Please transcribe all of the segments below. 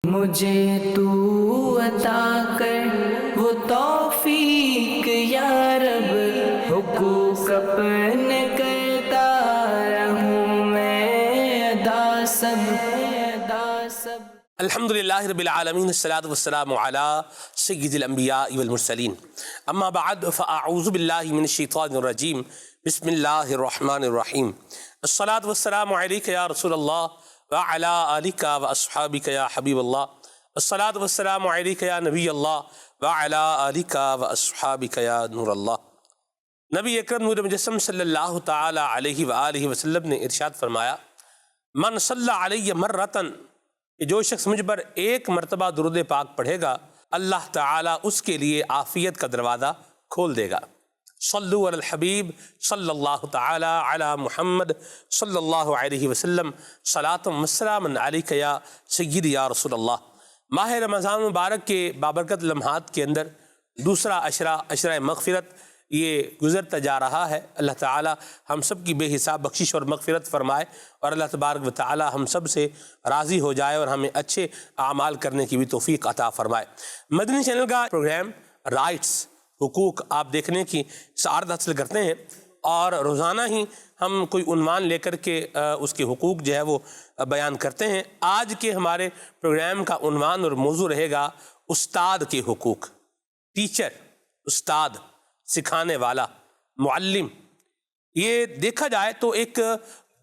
مجھے تو عطا کر وہ توفیق یا رب، حقوق اپنے کرتا رہوں میں ادا سب الحمدللہ رب العالمین، الصلاۃ والسلام علی سید الانبیاء والمرسلین، اما بعد فاعوذ باللہ من الشیطان الرجیم، بسم اللہ الرحمن الرحیم۔ الصلاۃ والسلام علیک یا رسول اللہ وعلی آلک واصحابک یا حبیب اللہ، الصلاۃ والسلام علیک یا نبی اللہ وعلی آلک واصحابک یا نور اللہ۔ نبی اکرم نور مجسم صلی اللہ تعالی علیہ وآلہ وسلم نے ارشاد فرمایا، من صلی علی مرتن، کہ جو شخص مجھ پر ایک مرتبہ درود پاک پڑھے گا، اللہ تعالیٰ اس کے لیے عافیت کا دروازہ کھول دے گا۔ صلو علی الحبیب صلی اللہ تعالیٰ علی محمد صلی اللہ علیہ وسلم، صلاۃ و سلام علیک یا سیدی یا رسول اللہ۔ ماہ رمضان مبارک کے بابرکت لمحات کے اندر دوسرا عشرہ مغفرت یہ گزرتا جا رہا ہے۔ اللہ تعالی ہم سب کی بے حساب بخشش اور مغفرت فرمائے، اور اللہ تبارک و تعالی ہم سب سے راضی ہو جائے اور ہمیں اچھے اعمال کرنے کی بھی توفیق عطا فرمائے۔ مدنی چینل کا پروگرام رائٹس، حقوق آپ دیکھنے کی سعادت حاصل کرتے ہیں، اور روزانہ ہی ہم کوئی عنوان لے کر کے اس کے حقوق جو ہے وہ بیان کرتے ہیں۔ آج کے ہمارے پروگرام کا عنوان اور موضوع رہے گا استاد کے حقوق۔ ٹیچر، استاد، سکھانے والا، معلم، یہ دیکھا جائے تو ایک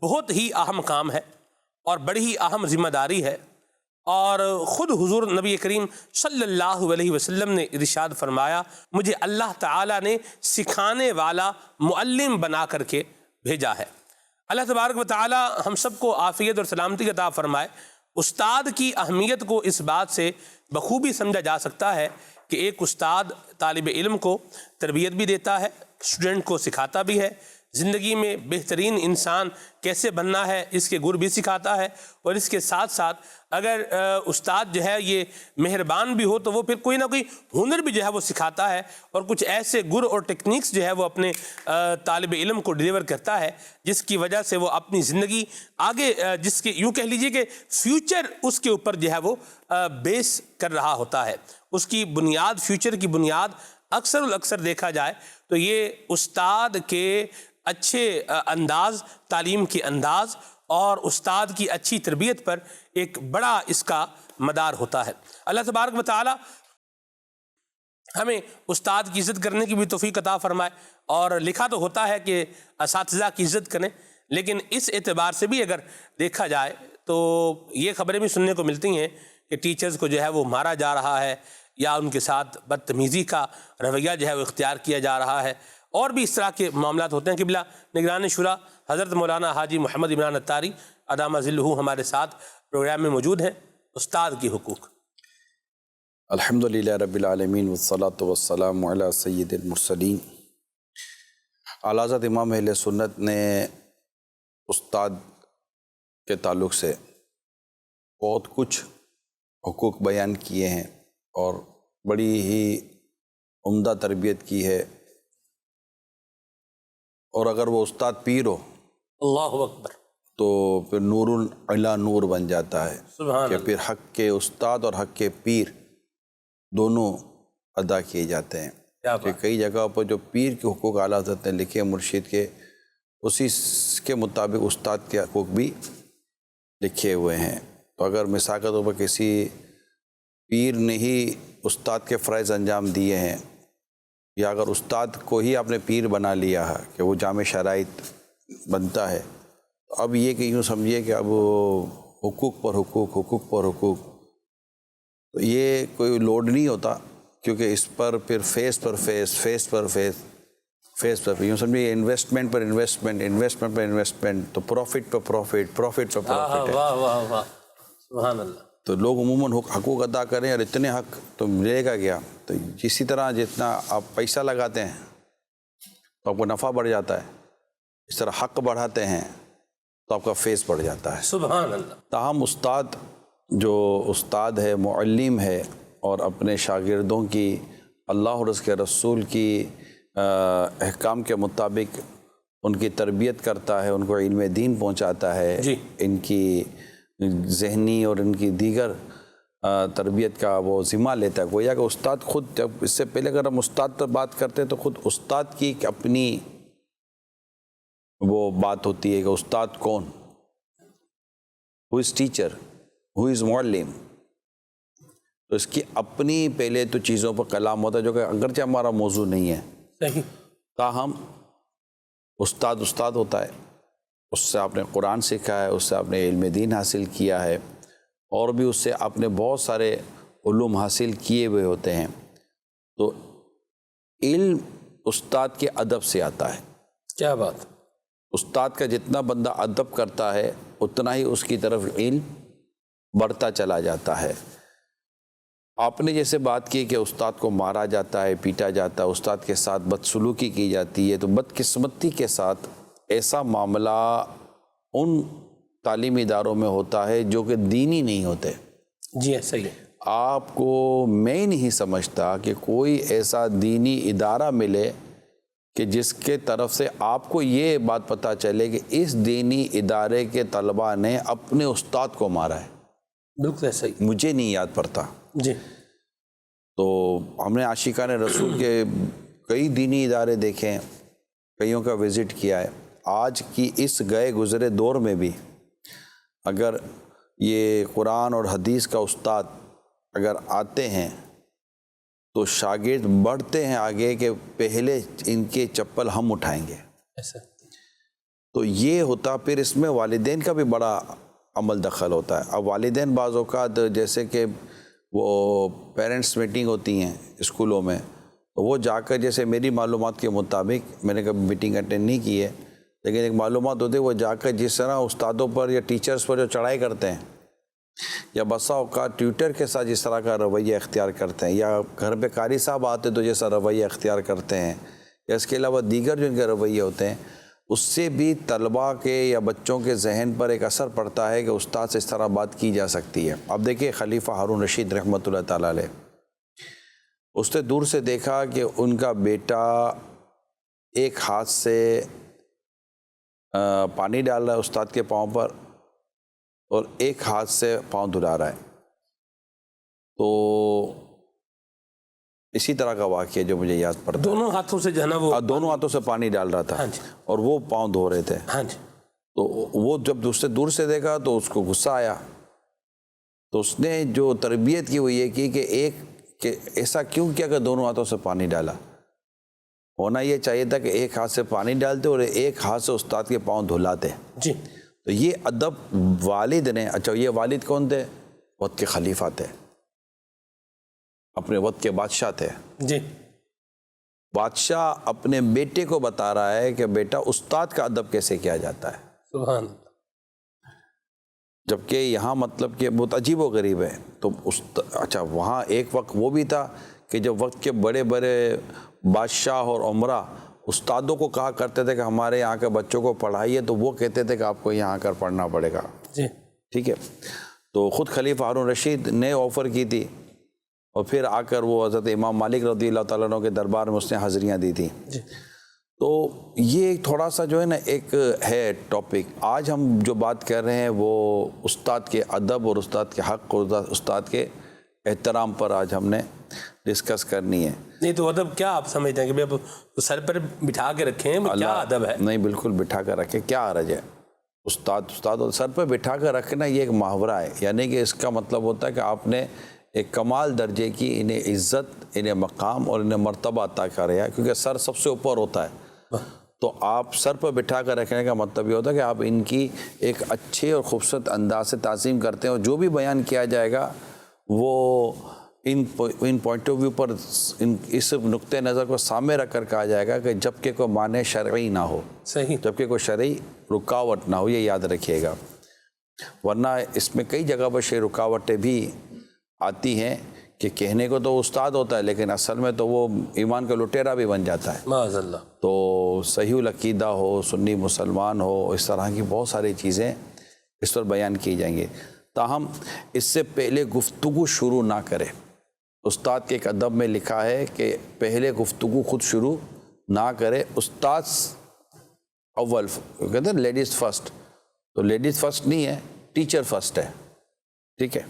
بہت ہی اہم کام ہے اور بڑی ہی اہم ذمہ داری ہے، اور خود حضور نبی کریم صلی اللہ علیہ وسلم نے ارشاد فرمایا، مجھے اللہ تعالیٰ نے سکھانے والا معلم بنا کر کے بھیجا ہے۔ اللہ تبارک و تعالیٰ ہم سب کو عافیت اور سلامتی عطا فرمائے۔ استاد کی اہمیت کو اس بات سے بخوبی سمجھا جا سکتا ہے کہ ایک استاد طالب علم کو تربیت بھی دیتا ہے، اسٹوڈنٹ کو سکھاتا بھی ہے، زندگی میں بہترین انسان کیسے بننا ہے اس کے گر بھی سکھاتا ہے، اور اس کے ساتھ ساتھ اگر استاد جو ہے یہ مہربان بھی ہو تو وہ پھر کوئی نہ کوئی ہنر بھی جو ہے وہ سکھاتا ہے، اور کچھ ایسے گر اور ٹیکنیکس جو ہے وہ اپنے طالب علم کو ڈیلیور کرتا ہے جس کی وجہ سے وہ اپنی زندگی آگے جس کے یوں کہہ لیجئے کہ فیوچر اس کے اوپر جو ہے وہ بیس کر رہا ہوتا ہے، اس کی بنیاد، فیوچر کی بنیاد اکثر دیکھا جائے تو یہ استاد کے اچھے انداز، تعلیم کے انداز اور استاد کی اچھی تربیت پر ایک بڑا اس کا مدار ہوتا ہے۔ اللہ تبارک و تعالی ہمیں استاد کی عزت کرنے کی بھی توفیق عطا فرمائے، اور لکھا تو ہوتا ہے کہ اساتذہ کی عزت کریں، لیکن اس اعتبار سے بھی اگر دیکھا جائے تو یہ خبریں بھی سننے کو ملتی ہیں کہ ٹیچرز کو جو ہے وہ مارا جا رہا ہے، یا ان کے ساتھ بدتمیزی کا رویہ جو ہے وہ اختیار کیا جا رہا ہے، اور بھی اس طرح کے معاملات ہوتے ہیں۔ قبلہ نگران شورا حضرت مولانا حاجی محمد عمران اتاری ادامہ ظلہ ہمارے ساتھ پروگرام میں موجود ہیں۔ استاد کی حقوق۔ الحمدللہ رب العالمین والصلاة والسلام علی سید المرسلین۔ اعلیٰ حضرت امام اہل سنت نے استاد کے تعلق سے بہت کچھ حقوق بیان کیے ہیں، اور بڑی ہی عمدہ تربیت کی ہے، اور اگر وہ استاد پیر ہو اللہ اکبر تو پھر نور علی نور بن جاتا ہے، سبحان کہ پھر حق کے استاد اور حق کے پیر دونوں ادا کیے جاتے ہیں۔ کہ کئی جگہ پر جو پیر کے حقوق اعلیٰ حضرت نے لکھے مرشد کے، اسی کے مطابق استاد کے حقوق بھی لکھے ہوئے ہیں۔ تو اگر مثال کے طور پر کسی پیر نے ہی استاد کے فرائض انجام دیے ہیں، یا اگر استاد کو ہی آپ نے پیر بنا لیا ہے کہ وہ جامع شرائط بنتا ہے، تو اب یہ کہ یوں سمجھیے کہ اب حقوق پر حقوق، تو یہ کوئی لوڈ نہیں ہوتا، کیونکہ اس پر پھر فیس پر فیس یوں سمجھیے انویسٹمنٹ پر انویسٹمنٹ، تو پروفٹ پر پروفٹ واہ واہ واہ، سبحان اللہ۔ تو لوگ عموماً حقوق ادا کریں، اور اتنے حق تو ملے گا کیا؟ تو اسی طرح جتنا آپ پیسہ لگاتے ہیں تو آپ کو نفع بڑھ جاتا ہے، اس طرح حق بڑھاتے ہیں تو آپ کا فیس بڑھ جاتا ہے، سبحان اللہ۔ تاہم جو استاد ہے، معلم ہے، اور اپنے شاگردوں کی اللہ اور اس کے رسول کی احکام کے مطابق ان کی تربیت کرتا ہے، ان کو علم دین پہنچاتا ہے، ان کی ذہنی اور ان کی دیگر تربیت کا وہ ذمہ لیتا ہے. گویا کہ استاد خود, جب اس سے پہلے اگر ہم استاد پر بات کرتے ہیں تو خود استاد کی ایک اپنی وہ بات ہوتی ہے کہ استاد کون, ہو از ٹیچر, ہو از معلم. تو اس کی اپنی پہلے تو چیزوں پر کلام ہوتا ہے, جو کہ اگرچہ ہمارا موضوع نہیں ہے, صحیح, تاہم استاد ہوتا ہے. اس سے آپ نے قرآن سیکھا ہے, اس سے آپ نے علم دین حاصل کیا ہے, اور بھی اس سے آپ نے بہت سارے علوم حاصل کیے ہوئے ہوتے ہیں. تو علم استاد کے ادب سے آتا ہے. کیا بات. استاد کا جتنا بندہ ادب کرتا ہے اتنا ہی اس کی طرف علم بڑھتا چلا جاتا ہے. آپ نے جیسے بات کی کہ استاد کو مارا جاتا ہے, پیٹا جاتا ہے, استاد کے ساتھ بدسلوکی کی جاتی ہے, تو بدقسمتی کے ساتھ ایسا معاملہ ان تعلیمی اداروں میں ہوتا ہے جو کہ دینی نہیں ہوتے. جی صحیح ہے. آپ کو میں نہیں سمجھتا کہ کوئی ایسا دینی ادارہ ملے کہ جس کے طرف سے آپ کو یہ بات پتہ چلے کہ اس دینی ادارے کے طلباء نے اپنے استاد کو مارا ہے. بالکل صحیح. مجھے نہیں یاد پڑتا. جی. تو ہم نے عاشقان رسول کے کئی دینی ادارے دیکھے ہیں, کئیوں کا وزٹ کیا ہے. آج کی اس گئے گزرے دور میں بھی اگر یہ قرآن اور حدیث کا استاد اگر آتے ہیں تو شاگرد بڑھتے ہیں آگے کہ پہلے ان کے چپل ہم اٹھائیں گے. ایسا تو یہ ہوتا. پھر اس میں والدین کا بھی بڑا عمل دخل ہوتا ہے. اب والدین بعض اوقات جیسے کہ وہ پیرنٹس میٹنگ ہوتی ہیں اسکولوں میں, تو وہ جا کر, جیسے میری معلومات کے مطابق, میں نے کبھی میٹنگ اٹینڈ نہیں کی ہے, لیکن ایک معلومات ہوتی ہے, وہ جا کر جس طرح استادوں پر یا ٹیچرز پر جو چڑھائی کرتے ہیں, یا بسا اوقات ٹیوٹر کے ساتھ جس طرح کا رویہ اختیار کرتے ہیں, یا گھر پہ قاری صاحب آتے تو جیسا رویہ اختیار کرتے ہیں, یا اس کے علاوہ دیگر جو ان کے رویے ہوتے ہیں, اس سے بھی طلباء کے یا بچوں کے ذہن پر ایک اثر پڑتا ہے کہ استاد سے اس طرح بات کی جا سکتی ہے. اب دیکھیں خلیفہ ہارون رشید رحمۃ اللہ تعالیٰ علیہ, اس نے دور سے دیکھا کہ ان کا بیٹا ایک ہاتھ سے پانی ڈال رہا ہے استاد کے پاؤں پر اور ایک ہاتھ سے پاؤں دھلا رہا ہے. تو اسی طرح کا واقعہ جو مجھے یاد پڑتا ہے, دونوں ہاتھوں سے جو ہے نا وہ دونوں ہاتھوں سے پانی ڈال رہا تھا اور وہ پاؤں دھو رہے تھے. ہاں جی. تو وہ جب دوسرے دور سے دیکھا تو اس کو غصہ آیا, تو اس نے جو تربیت کی وہ یہ کی کہ ایسا کیوں کیا کہ دونوں ہاتھوں سے پانی ڈالا. ہونا یہ چاہیے تھا کہ ایک ہاتھ سے پانی ڈالتے اور ایک ہاتھ سے استاد کے پاؤں دھلاتے. جی. تو یہ ادب والد نے, اچھا یہ والد کون تھے؟ وقت کے خلیفہ تھے, اپنے وقت کے بادشاہ تھے. جی. بادشاہ اپنے بیٹے کو بتا رہا ہے کہ بیٹا استاد کا ادب کیسے کیا جاتا ہے. سبحان اللہ. جبکہ یہاں مطلب کہ بہت عجیب و غریب ہے. تو اچھا وہاں ایک وقت وہ بھی تھا کہ جب وقت کے بڑے بڑے بادشاہ اور عمرہ استادوں کو کہا کرتے تھے کہ ہمارے یہاں کے بچوں کو پڑھائیے, تو وہ کہتے تھے کہ آپ کو یہاں آ کر پڑھنا پڑے گا. جی. ٹھیک ہے. تو خود خلیفہ ہارون رشید نے آفر کی تھی, اور پھر آ کر وہ حضرت امام مالک رضی اللہ تعالیٰ عنہ کے دربار میں اس نے حاضریاں دی تھیں. جی. تو یہ تھوڑا سا جو ہے نا ایک ہے ٹاپک. آج ہم جو بات کر رہے ہیں وہ استاد کے ادب اور استاد کے حق اور استاد کے احترام پر آج ہم نے ڈسکس کرنی ہے. نہیں تو ادب کیا آپ سمجھتے ہیں کہ اب سر پر بٹھا کے رکھیں, کیا ادب ہے؟ نہیں بالکل بٹھا کر رکھیں, کیا حرج ہے. استاد اور سر پہ بٹھا کر رکھنا یہ ایک محاورہ ہے, یعنی کہ اس کا مطلب ہوتا ہے کہ آپ نے ایک کمال درجے کی انہیں عزت, انہیں مقام اور انہیں مرتبہ عطا کریا, کیونکہ سر سب سے اوپر ہوتا ہے. تو آپ سر پر بٹھا کر رکھنے کا مطلب یہ ہوتا ہے کہ آپ ان کی ایک اچھے اور خوبصورت انداز سے تعظیم کرتے ہیں, اور جو بھی بیان کیا جائے گا وہ ان پوائنٹ آف ویو پر اس نقطۂ نظر کو سامنے رکھ کر کہا جائے گا کہ جب کہ کوئی معنی شرعی نہ ہو. صحیح. جب کہ کوئی شرعی رکاوٹ نہ ہو, یہ یاد رکھیے گا. ورنہ اس میں کئی جگہ پر شرعی رکاوٹیں بھی آتی ہیں کہ کہنے کو تو استاد ہوتا ہے لیکن اصل میں تو وہ ایمان کا لٹیرا بھی بن جاتا ہے. معاذ اللہ. تو صحیح العقیدہ ہو, سنی مسلمان ہو, اس طرح کی بہت ساری چیزیں اس پر بیان کی جائیں گی. تاہم اس سے پہلے گفتگو شروع نہ کرے. استاد کے ایک ادب میں لکھا ہے کہ پہلے گفتگو خود شروع نہ کرے. استاد اول, کہتے ہیں لیڈیز فرسٹ, تو لیڈیز فرسٹ نہیں ہے, ٹیچر فرسٹ ہے. ٹھیک ہے.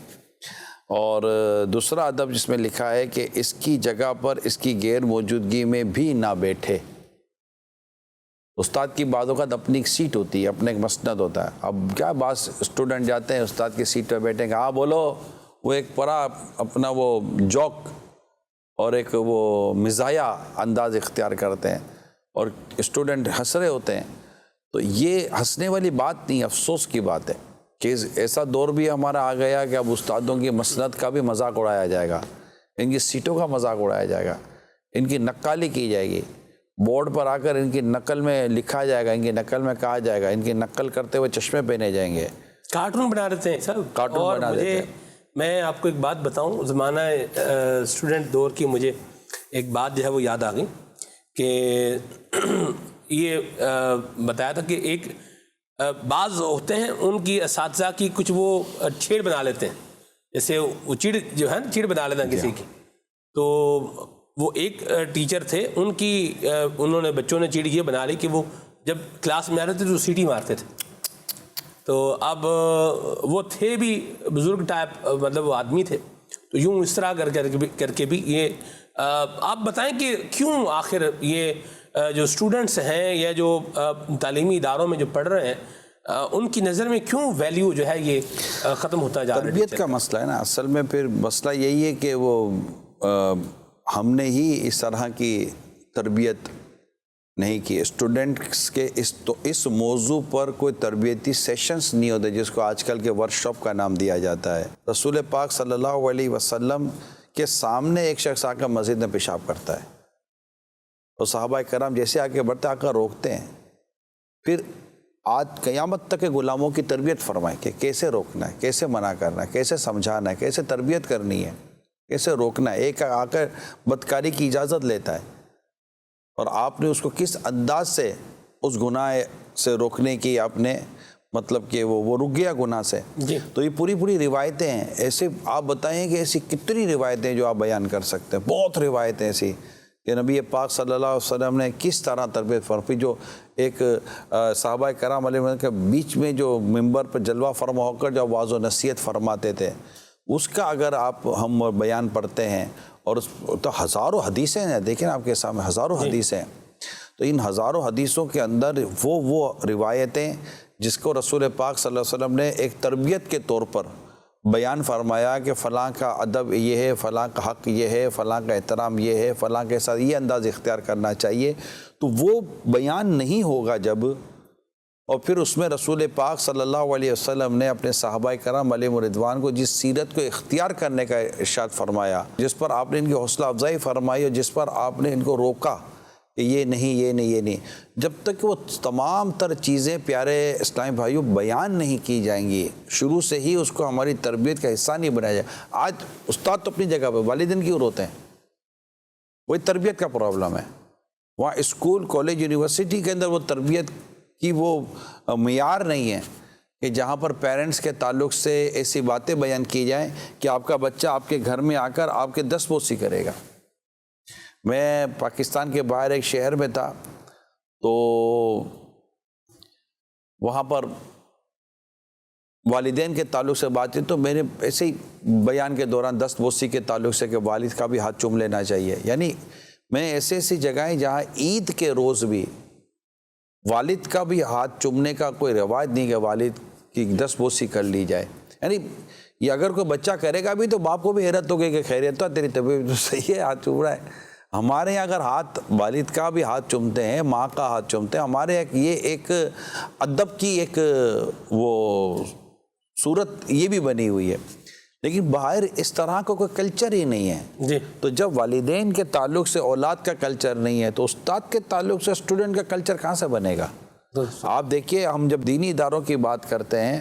اور دوسرا ادب جس میں لکھا ہے کہ اس کی جگہ پر اس کی غیر موجودگی میں بھی نہ بیٹھے. استاد کی بعض اوقات اپنی ایک سیٹ ہوتی ہے, اپنا ایک مسند ہوتا ہے. اب کیا بعض اسٹوڈنٹ جاتے ہیں استاد کی سیٹ پہ بیٹھیں گے, ہاں بولو, وہ ایک پورا اپنا وہ جوک اور ایک وہ مزاحیہ انداز اختیار کرتے ہیں اور اسٹوڈنٹ ہنس رہے ہوتے ہیں. تو یہ ہنسنے والی بات نہیں, افسوس کی بات ہے کہ ایسا دور بھی ہمارا آ گیا کہ اب استادوں کی مسند کا بھی مذاق اڑایا جائے گا, ان کی سیٹوں کا مذاق اڑایا جائے گا, ان کی نقالی کی جائے گی, بورڈ پر آ کر ان کی نقل میں لکھا جائے گا, ان کی نقل میں کہا جائے گا, ان کی نقل کرتے ہوئے چشمے پہنے جائیں گے, کارٹون بنا دیتے ہیں سر. کارٹون بنا دیتے ہیں. میں آپ کو ایک بات بتاؤں, زمانہ اسٹوڈنٹ دور کی مجھے ایک بات جو ہے وہ یاد آ گئی کہ یہ بتایا تھا کہ ایک بعض ہوتے ہیں ان کی اساتذہ کی کچھ وہ چھیڑ بنا لیتے ہیں, جیسے وہ چیڑ جو ہے نا چیڑ بنا لیتے ہیں کسی کی. تو وہ ایک ٹیچر تھے, ان کی انہوں نے بچوں نے چیڑ یہ بنا لی کہ وہ جب کلاس میں آ رہے تھے تو سیٹی مارتے تھے. تو اب وہ تھے بھی بزرگ ٹائپ, مطلب وہ آدمی تھے, تو یوں اس طرح کر کے بھی یہ آپ بتائیں کہ کیوں آخر یہ جو اسٹوڈنٹس ہیں یا جو تعلیمی اداروں میں جو پڑھ رہے ہیں ان کی نظر میں کیوں ویلیو جو ہے یہ ختم ہوتا جا رہا ہے؟ تربیت کا مسئلہ ہے نا اصل میں. پھر مسئلہ یہی ہے کہ وہ ہم نے ہی اس طرح کی تربیت نہیں کی. اسٹوڈنٹس کے اس موضوع پر کوئی تربیتی سیشنز نہیں ہوتے جس کو آج کل کے ورک شاپ کا نام دیا جاتا ہے. رسول پاک صلی اللہ علیہ وسلم کے سامنے ایک شخص آ کر مسجد میں پیشاب کرتا ہے اور صحابہ کرام جیسے آگے بڑھتے آ کر روکتے ہیں. پھر آج قیامت تک کے غلاموں کی تربیت فرمائیں کہ کیسے روکنا ہے, کیسے منع کرنا ہے, کیسے سمجھانا ہے, کیسے تربیت کرنی ہے, کیسے روکنا ہے. ایک آ کر بدکاری کی اجازت لیتا ہے اور آپ نے اس کو کس انداز سے اس گناہ سے روکنے کی آپ نے مطلب کہ وہ رک گیا گناہ سے. تو یہ پوری روایتیں ہیں. ایسے آپ بتائیں کہ ایسی کتنی روایتیں جو آپ بیان کر سکتے ہیں, بہت روایتیں ایسی کہ نبی پاک صلی اللہ علیہ وسلم نے کس طرح تربیت فرمائی. جو ایک صحابہ کرام علیہ وسلم کے بیچ میں جو ممبر پر جلوہ فرما ہو کر جو واضح و نصیحت فرماتے تھے, اس کا اگر آپ ہم بیان پڑھتے ہیں اور تو ہزاروں حدیثیں ہیں, دیکھیں آپ کے سامنے ہزاروں حدیثیں ہیں. تو ان ہزاروں حدیثوں کے اندر وہ روایتیں جس کو رسول پاک صلی اللہ علیہ وسلم نے ایک تربیت کے طور پر بیان فرمایا کہ فلاں کا ادب یہ ہے, فلاں کا حق یہ ہے, فلاں کا احترام یہ ہے, فلاں کے ساتھ یہ انداز اختیار کرنا چاہیے, تو وہ بیان نہیں ہوگا جب. اور پھر اس میں رسول پاک صلی اللہ علیہ وسلم نے اپنے صحابہ کرام علیہ رضوان کو جس سیرت کو اختیار کرنے کا ارشاد فرمایا, جس پر آپ نے ان کی حوصلہ افزائی فرمائی اور جس پر آپ نے ان کو روکا کہ یہ نہیں, جب تک وہ تمام تر چیزیں پیارے اسلامی بھائیوں بیان نہیں کی جائیں گی, شروع سے ہی اس کو ہماری تربیت کا حصہ نہیں بنایا جائے. آج استاد تو اپنی جگہ پہ, والدین کیوں روتے ہیں؟ وہی تربیت کا پرابلم ہے. وہاں اسکول کالج یونیورسٹی کے اندر وہ تربیت کی وہ معیار نہیں ہے کہ جہاں پر پیرنٹس کے تعلق سے ایسی باتیں بیان کی جائیں کہ آپ کا بچہ آپ کے گھر میں آ کر آپ کے دست بوسی کرے گا. میں پاکستان کے باہر ایک شہر میں تھا, تو وہاں پر والدین کے تعلق سے بات کی تو میں نے ایسے ہی بیان کے دوران دست بوسی کے تعلق سے کہ والد کا بھی ہاتھ چوم لینا چاہیے. یعنی میں ایسی جگہیں جہاں عید کے روز بھی والد کا بھی ہاتھ چومنے کا کوئی رواج نہیں کہ والد کی دست بوسی کر لی جائے. یعنی یہ اگر کوئی بچہ کرے گا بھی تو باپ کو بھی حیرت ہوگی کہ خیریت تو تیری طبیعت تو صحیح ہے, ہاتھ چوم رہا ہے. ہمارے یہاں اگر ہاتھ والد کا بھی ہاتھ چومتے ہیں, ماں کا ہاتھ چومتے ہیں, ہمارے یہاں یہ ایک ادب کی ایک وہ صورت یہ بھی بنی ہوئی ہے. لیکن باہر اس طرح کا کوئی کلچر ہی نہیں ہے. تو جب والدین کے تعلق سے اولاد کا کلچر نہیں ہے تو استاد کے تعلق سے اسٹوڈنٹ کا کلچر کہاں سے بنے گا؟ آپ دیکھیے, ہم جب دینی اداروں کی بات کرتے ہیں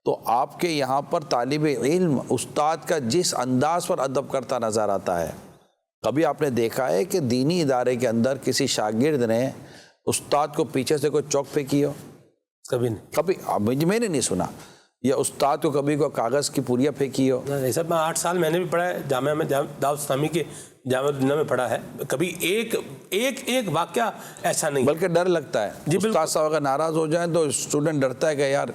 تو آپ کے یہاں پر طالب علم استاد کا جس انداز پر ادب کرتا نظر آتا ہے, کبھی آپ نے دیکھا ہے کہ دینی ادارے کے اندر کسی شاگرد نے استاد کو پیچھے سے کوئی چوک پھینکی ہو؟ کبھی نہیں. کبھی میں نے نہیں سنا. یا استاد کو کبھی کوئی کاغذ کی پوریا پھینکی ہو؟ نہیں سر, میں 8 سال میں نے بھی پڑھا ہے جامعہ میں, دعوت اسلامی کے جامعہ دنیا میں پڑھا ہے. کبھی ایک واقعہ ایسا نہیں. بلکہ ڈر لگتا ہے. استاد صاحب اگر ناراض ہو جائیں تو اسٹوڈنٹ ڈرتا ہے کہ یار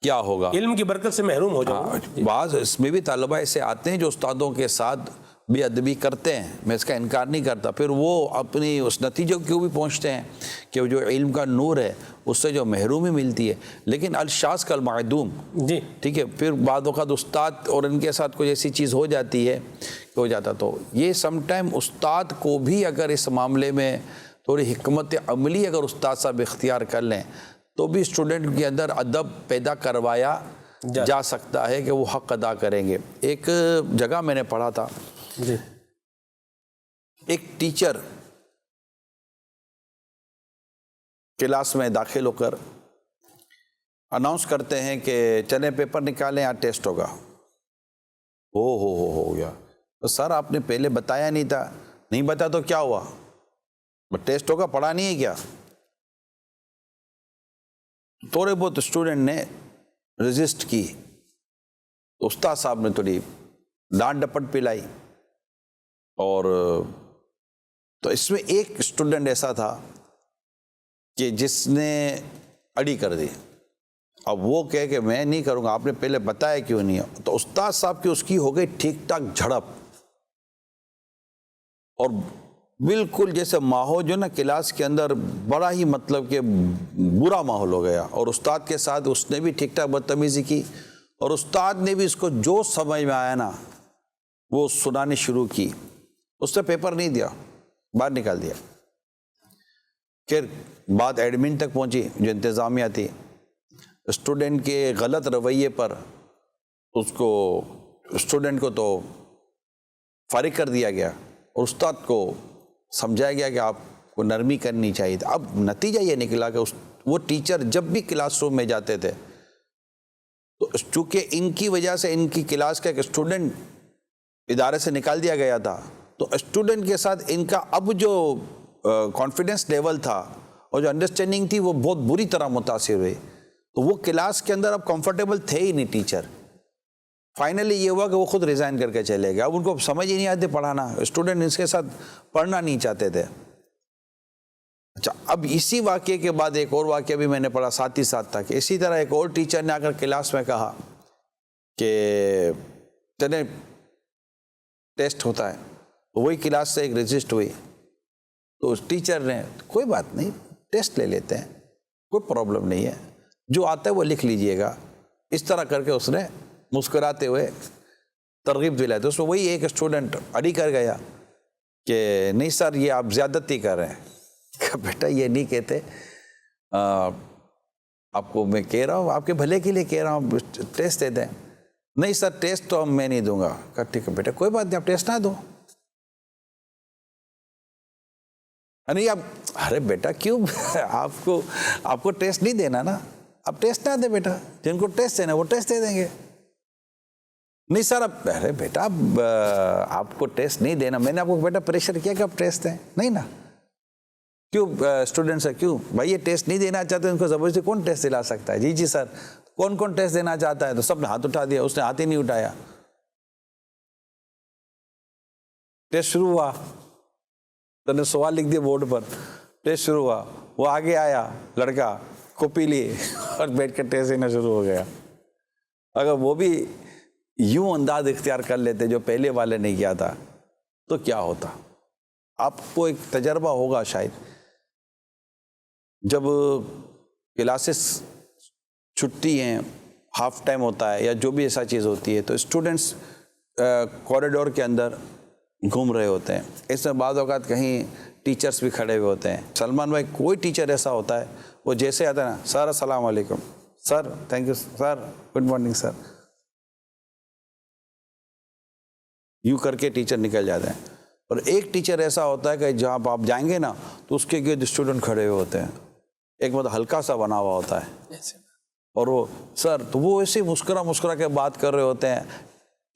کیا ہوگا. علم کی برکت سے محروم ہو جاؤ. بعض اس میں بھی طلبہ ایسے آتے ہیں جو استادوں کے ساتھ بے ادبی کرتے ہیں، میں اس کا انکار نہیں کرتا، پھر وہ اپنی اس نتیجے کیوں بھی پہنچتے ہیں کہ جو علم کا نور ہے اس سے جو محرومی ملتی ہے. لیکن الشاذ کالمعدوم، جی ٹھیک ہے، پھر بعض اوقات استاد اور ان کے ساتھ کوئی ایسی چیز ہو جاتی ہے کہ ہو جاتا، تو یہ سم ٹائم استاد کو بھی اگر اس معاملے میں تھوڑی حکمت عملی اگر استاد صاحب اختیار کر لیں تو بھی اسٹوڈنٹ کے اندر ادب پیدا کروایا جا سکتا ہے کہ وہ حق ادا کریں گے. ایک جگہ میں نے پڑھا تھا، جی ایک ٹیچر کلاس میں داخل ہو کر اناؤنس کرتے ہیں کہ چلیں پیپر نکالیں، آج ٹیسٹ ہوگا. ہو گیا. تو سر آپ نے پہلے بتایا نہیں تھا. نہیں بتا تو کیا ہوا؟ ٹیسٹ ہوگا، پڑھا نہیں ہے کیا؟ تھوڑے بہت اسٹوڈنٹ نے رجسٹ کی، استاد صاحب نے تھوڑی ڈانٹ ڈپٹ پلائی، اور تو اس میں ایک اسٹوڈنٹ ایسا تھا کہ جس نے اڑی کر دی. اب وہ کہے کہ میں نہیں کروں گا، آپ نے پہلے بتایا کیوں نہیں ہے؟ تو استاد صاحب کی اس کی ہو گئی ٹھیک ٹھاک جھڑپ، اور بالکل جیسے ماحول جو نا کلاس کے اندر بڑا ہی مطلب کہ برا ماحول ہو گیا، اور استاد کے ساتھ اس نے بھی ٹھیک ٹھاک بدتمیزی کی، اور استاد نے بھی اس کو جو سمجھ میں آیا نا وہ سنانی شروع کی. اس نے پیپر نہیں دیا، باہر نکال دیا. پھر بات ایڈمن تک پہنچی جو انتظامیہ تھی. اسٹوڈنٹ کے غلط رویے پر اس کو اسٹوڈنٹ کو تو فارغ کر دیا گیا، اور استاد کو سمجھایا گیا کہ آپ کو نرمی کرنی چاہیے تھی. اب نتیجہ یہ نکلا کہ وہ ٹیچر جب بھی کلاس روم میں جاتے تھے تو چونکہ ان کی وجہ سے ان کی کلاس کا ایک اسٹوڈنٹ ادارے سے نکال دیا گیا تھا، تو اسٹوڈنٹ کے ساتھ ان کا اب جو کانفیڈنس لیول تھا اور جو انڈرسٹینڈنگ تھی وہ بہت بری طرح متاثر ہوئی. تو وہ کلاس کے اندر اب کمفرٹیبل تھے ہی نہیں ٹیچر. فائنلی یہ ہوا کہ وہ خود ریزائن کر کے چلے گئے. اب ان کو سمجھ ہی نہیں آتے پڑھانا، اسٹوڈنٹ اس کے ساتھ پڑھنا نہیں چاہتے تھے. اچھا، اب اسی واقعے کے بعد ایک اور واقعہ بھی میں نے پڑھا ساتھ ہی ساتھ تھا کہ اسی طرح ایک اور ٹیچر نے آ کر کلاس میں کہا کہ چلیں ٹیسٹ ہوتا ہے. وہی کلاس سے ایک رجسٹ ہوئی، تو اس ٹیچر نے کوئی بات نہیں، ٹیسٹ لے لیتے ہیں، کوئی پرابلم نہیں ہے، جو آتا ہے وہ لکھ لیجئے گا. اس طرح کر کے اس نے مسکراتے ہوئے ترغیب دلائی. تو اس میں وہی ایک اسٹوڈنٹ اڑی کر گیا کہ نہیں سر یہ آپ زیادتی کر رہے ہیں. کہ بیٹا یہ نہیں کہتے، آپ کو میں کہہ رہا ہوں، آپ کے بھلے کے لیے کہہ رہا ہوں، ٹیسٹ دے دیں. نہیں سر ٹیسٹ تو میں نہیں دوں گا. کہا ٹھیک ہے بیٹا کوئی بات نہیں، آپ ٹیسٹ نہ دو. نہیں آپ، ارے بیٹا کیوں، آپ کو ٹیسٹ نہیں دینا نا، آپ ٹیسٹ نہ دیں بیٹا، جن کو ٹیسٹ دینا وہ ٹیسٹ دے دیں گے. نہیں سر اب، ارے بیٹا اب آپ کو ٹیسٹ نہیں دینا، میں نے آپ کو بیٹا پریشر کیا کہ آپ ٹیسٹ دیں؟ نہیں نا. کیوں اسٹوڈنٹ سے کیوں بھائی یہ ٹیسٹ نہیں دینا چاہتے، ان کو زبردستی کون ٹیسٹ دلا سکتا ہے؟ جی سر کون کون ٹیسٹ دینا چاہتا ہے؟ تو سب نے ہاتھ اٹھا دیا، اس نے ہاتھ ہی نہیں اٹھایا. ٹیسٹ شروع ہوا، تو نے سوال لکھ دیا بورڈ پر، ٹیسٹ شروع ہوا. وہ آگے آیا لڑکا، کاپی لی اور بیٹھ کر ٹیسٹ دینا شروع ہو گیا. اگر وہ بھی یوں انداز اختیار کر لیتے جو پہلے والے نے کیا تھا تو کیا ہوتا؟ آپ کو ایک تجربہ ہوگا شاید، جب کلاسز چھٹی ہیں، ہاف ٹائم ہوتا ہے یا جو بھی ایسا چیز ہوتی ہے، تو اسٹوڈنٹس کوریڈور کے اندر گھوم رہے ہوتے ہیں. اس میں بعض اوقات کہیں ٹیچرز بھی کھڑے ہوئے ہوتے ہیں. سلمان بھائی کوئی ٹیچر ایسا ہوتا ہے وہ جیسے آتا ہے نا، سر السلام علیکم، sir thank you, sir good morning sir, یوں کر کے ٹیچر نکل جاتے ہیں. اور ایک ٹیچر ایسا ہوتا ہے کہ جہاں آپ جائیں گے نا تو اس کے گرد اسٹوڈنٹ کھڑے ہوئے ہوتے ہیں، ایک مطلب ہلکا سا بنا ہوا ہوتا ہے، اور وہ سر، تو وہ ایسے مسکرا کے بات کر رہے ہوتے ہیں.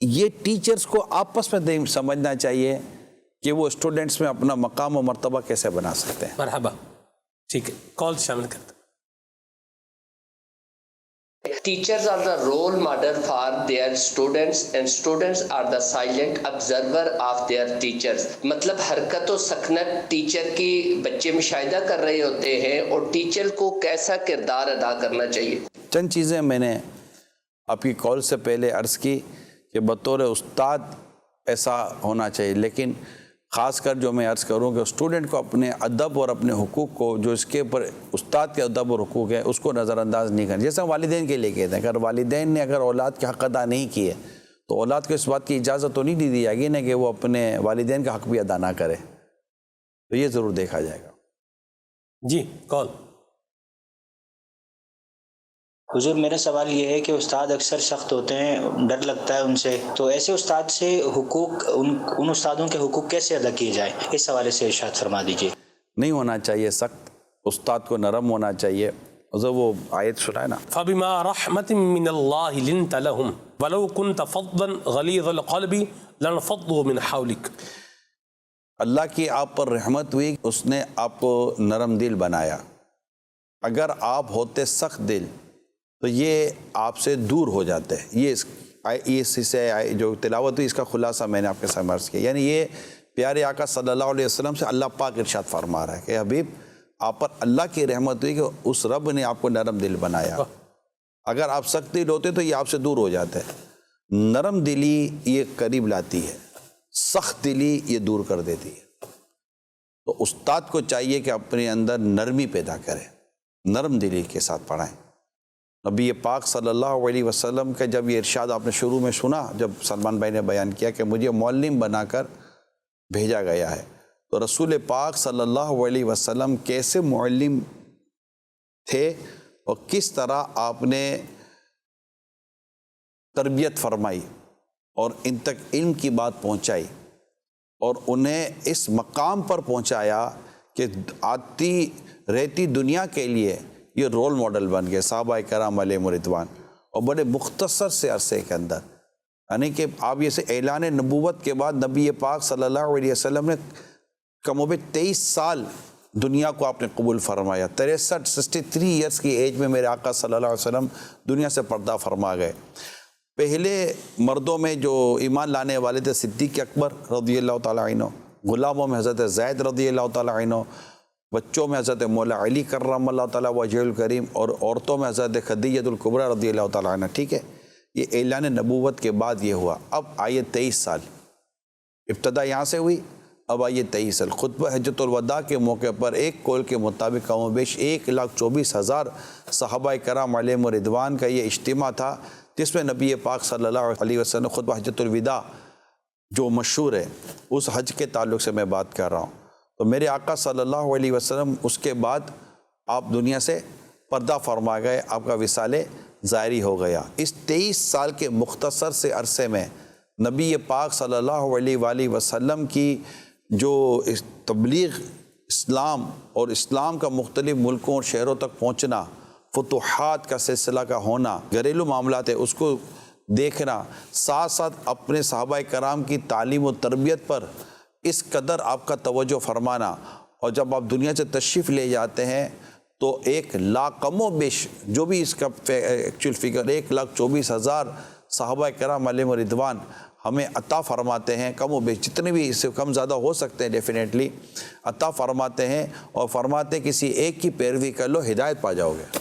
یہ ٹیچرز کو آپس میں سمجھنا چاہیے کہ وہ اسٹوڈنٹس میں اپنا مقام و مرتبہ کیسے بنا سکتے ہیں. مرحبا، ٹھیک ہے، کال شامل کرتے ہیں. Teachers are the role model for their students and students are the silent observer of their teachers. مطلب حرکت و سکنت ٹیچر کی بچے مشاہدہ کر رہے ہوتے ہیں، اور ٹیچر کو کیسا کردار ادا کرنا چاہیے. چند چیزیں میں نے آپ کی کال سے پہلے عرض کی کہ بطور استاد ایسا ہونا چاہیے، لیکن خاص کر جو میں عرض کروں کہ اسٹوڈنٹ کو اپنے ادب اور اپنے حقوق کو، جو اس کے اوپر استاد کے ادب اور حقوق ہے، اس کو نظر انداز نہیں کرنا. جیسے والدین کے لیے کہتے ہیں، اگر والدین نے اگر اولاد کے حق ادا نہیں کیے تو اولاد کو اس بات کی اجازت تو نہیں دی جائے گی نا کہ وہ اپنے والدین کا حق بھی ادا نہ کرے. تو یہ ضرور دیکھا جائے گا. جی کال. حضور میرا سوال یہ ہے کہ استاد اکثر سخت ہوتے ہیں، ڈر لگتا ہے ان سے، تو ایسے استاد سے حقوق ان استادوں کے حقوق کیسے ادا کیے جائیں، اس حوالے سے ارشاد فرما دیجیے. نہیں ہونا چاہیے سخت، استاد کو نرم ہونا چاہیے. حضور وہ آیت سنائے نا، فبما رحمت من اللہ لنت لهم ولو كنت فظا غلیظ القلب لانفضوا من حولک. اللہ کی آپ پر رحمت ہوئی، اس نے آپ کو نرم دل بنایا. اگر آپ ہوتے سخت دل تو یہ آپ سے دور ہو جاتے ہیں. یہ اس سے جو تلاوت ہوئی اس کا خلاصہ میں نے آپ کے سامنے عرض کیا. یعنی یہ پیارے آقا صلی اللہ علیہ وسلم سے اللہ پاک ارشاد فرما رہا ہے کہ حبیب آپ پر اللہ کی رحمت ہوئی کہ اس رب نے آپ کو نرم دل بنایا. اگر آپ سخت دل ہوتے تو یہ آپ سے دور ہو جاتے. نرم دلی یہ قریب لاتی ہے، سخت دلی یہ دور کر دیتی ہے. تو استاد کو چاہیے کہ اپنے اندر نرمی پیدا کرے، نرم دلی کے ساتھ پڑھائیں. نبی پاک صلی اللہ علیہ وسلم کا جب یہ ارشاد آپ نے شروع میں سنا، جب سلمان بھائی نے بیان کیا کہ مجھے معلم بنا کر بھیجا گیا ہے، تو رسول پاک صلی اللہ علیہ وسلم کیسے معلم تھے اور کس طرح آپ نے تربیت فرمائی اور ان تک علم کی بات پہنچائی اور انہیں اس مقام پر پہنچایا کہ آتی رہتی دنیا کے لیے یہ رول ماڈل بن گئے صحابہ کرام علیہم رضوان. اور بڑے مختصر سے عرصے کے اندر، یعنی کہ آپ یہ سے اعلان نبوت کے بعد نبی پاک صلی اللہ علیہ وسلم نے کم و بیش 23 سال دنیا کو آپ نے قبول فرمایا. 63 ایئرس کی ایج میں میرے آقا صلی اللہ علیہ وسلم دنیا سے پردہ فرما گئے. پہلے مردوں میں جو ایمان لانے والے تھے صدیق اکبر رضی اللہ تعالیٰ عنہ، غلاموں میں حضرت زید رضی اللہ تعالیٰ عنہ، بچوں میں حضرت مولا علی کرم اللہ تعالیٰ وجہ الکریم، اور عورتوں میں حضرت خدیجہ الکبریٰ رضی اللہ تعالیٰ عنہ. ٹھیک ہے، یہ اعلان نبوت کے بعد یہ ہوا. اب آئیے 23 سال، ابتدا یہاں سے ہوئی، اب آئیے 23 سال. خطبہ حجۃ الوداع کے موقع پر ایک قول کے مطابق کم و بیش 1,24,000 صحابہ کرام علیہم رضوان کا یہ اجتماع تھا، جس میں نبی پاک صلی اللہ علیہ وسلم خطبہ حجۃ الوداع جو مشہور ہے، اس حج کے تعلق سے میں بات کر رہا ہوں. تو میرے آقا صلی اللہ علیہ وسلم اس کے بعد آپ دنیا سے پردہ فرما گئے، آپ کا وصال ظاہری ہو گیا. اس 23 سال کے مختصر سے عرصے میں نبی پاک صلی اللہ علیہ وآلہ وسلم کی جو تبلیغ اسلام اور اسلام کا مختلف ملکوں اور شہروں تک پہنچنا، فتوحات کا سلسلہ کا ہونا، گھریلو معاملات ہے اس کو دیکھنا، ساتھ ساتھ اپنے صحابہ کرام کی تعلیم و تربیت پر اس قدر آپ کا توجہ فرمانا. اور جب آپ دنیا سے تشریف لے جاتے ہیں تو 1,00,000 کم و بیش جو بھی اس کا ایکچوئل فگر 1,24,000 صحابہ کرام علیہم رضوان ہمیں عطا فرماتے ہیں. کم و بیش جتنے بھی اس سے کم زیادہ ہو سکتے ہیں ڈیفینیٹلی عطا فرماتے ہیں، اور فرماتے ہیں کسی ایک کی پیروی کر لو ہدایت پا جاؤ گے.